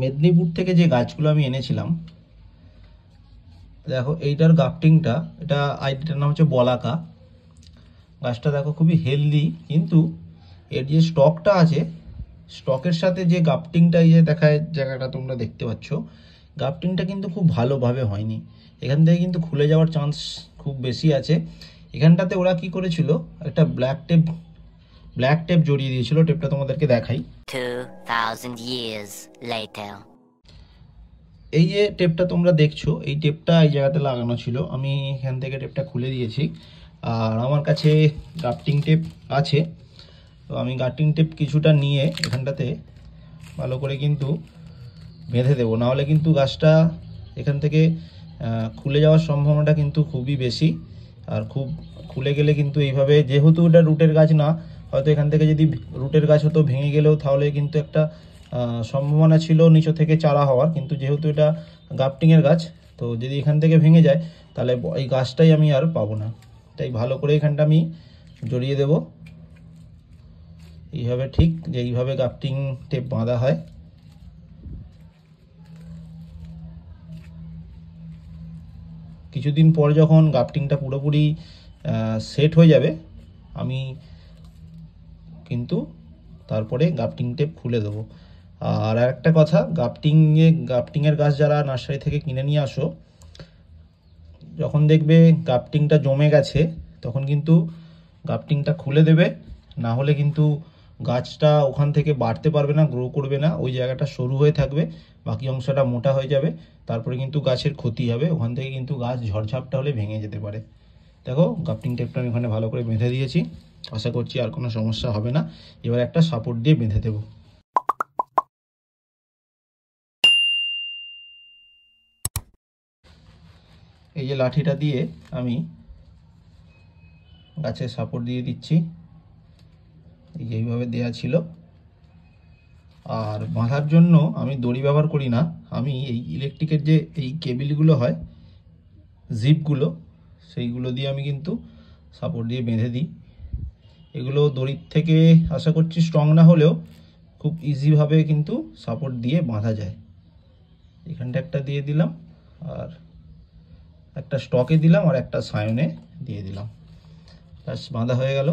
মেদিনীপুর থেকে যে গাছগুলো আমি এনেছিলাম, দেখো এইটার গাফটিংটা, এটা আইডিটার নাম হচ্ছে বলাকা। গাছটা দেখো খুবই হেলদি, কিন্তু এর যে স্টকটা আছে, স্টকের সাথে যে গাফটিংটা, এই যে দেখায় জায়গাটা তোমরা দেখতে পাচ্ছ, গাফটিংটা কিন্তু খুব ভালোভাবে হয়নি। এখান থেকে কিন্তু খুলে যাওয়ার চান্স খুব বেশি আছে। এখানটাতে ওরা কি করেছিল, একটা ব্ল্যাক টেপ জড়িয়ে দিয়েছিল। টেপটা তোমাদেরকে দেখাই। 2000 years later. এই যে টেপটা তোমরা দেখছো, এই টেপটা এই জায়গাতে লাগানো ছিল। আমি এখান থেকে টেপটা খুলে দিয়েছি, আর আমার কাছে গাফটিং টেপ আছে। তো আমি গাফটিং টেপ কিছুটা নিয়ে এখানটাতে ভালো করে কিন্তু বেঁধে দেবো, নাহলে কিন্তু গাছটা এখান থেকে খুলে যাওয়ার সম্ভাবনাটা কিন্তু খুবই বেশি। আর খুব খুলে গেলে কিন্তু এইভাবে, যেহেতু এটা রুটের গাছ না, হয়তো এখান থেকে যদি রুটের গাছ হতো ভেঙে গেলেও তাহলে কিন্তু একটা সম্ভাবনা ছিল নিচু থেকে চারা হওয়ার। কিন্তু যেহেতু এটা গাফটিংয়ের গাছ, তো যদি এখান থেকে ভেঙে যায় তাহলে এই গাছটাই আমি আর পাবো না। তাই ভালো করে এখানটা আমি জড়িয়ে দেব এইভাবে, ঠিক যে এইভাবে গাফটিং টেপ বাঁধা হয়। কিছুদিন পর যখন গাফটিংটা পুরোপুরি সেট হয়ে যাবে, আমি কিন্তু তারপরে গাফটিং টেপ খুলে দেবো। আর একটা কথা, গাফটিংয়ের গাছ যারা নার্সারি থেকে কিনে নিয়ে আসো, যখন দেখবে গাফটিংটা জমে গেছে, তখন কিন্তু গাফটিংটা খুলে দেবে। না হলে কিন্তু গাছটা ওখান থেকে বাড়তে পারবে না, গ্রো করবে না। ওই জায়গাটা সরু হয়ে থাকবে, বাকি অংশটা মোটা হয়ে যাবে। তারপরে কিন্তু গাছের ক্ষতি হবে, ওখান থেকে কিন্তু গাছ ঝড়ঝাপটা হলে ভেঙে যেতে পারে। দেখো গাফটিং টেপটা আমি ওখানে ভালো করে বেঁধে দিয়েছি। আশা করছি আর কোনো সমস্যা হবে না। এবার একটা সাপোর্ট দিয়ে বেঁধে দেবো। এই যে লাঠিটা দিয়ে আমি গাছের সাপোর্ট দিয়ে দিচ্ছি, এইভাবে দেয়া ছিল। আর বাঁধার জন্য আমি দড়ি ব্যবহার করি না, আমি এই ইলেকট্রিকের যে এই কেবিলগুলো হয়, জিপগুলো, সেইগুলো দিয়ে আমি কিন্তু সাপোর্ট দিয়ে বেঁধে দিই। এগুলো দড়ির থেকে আশা করছি স্ট্রং না হলেও খুব ইজিভাবে কিন্তু সাপোর্ট দিয়ে বাঁধা যায়। এখানটা একটা দিয়ে দিলাম, আর একটা স্টকে দিলাম, আর একটা সায়নে দিয়ে দিলাম। ব্যাস বাঁধা হয়ে গেল।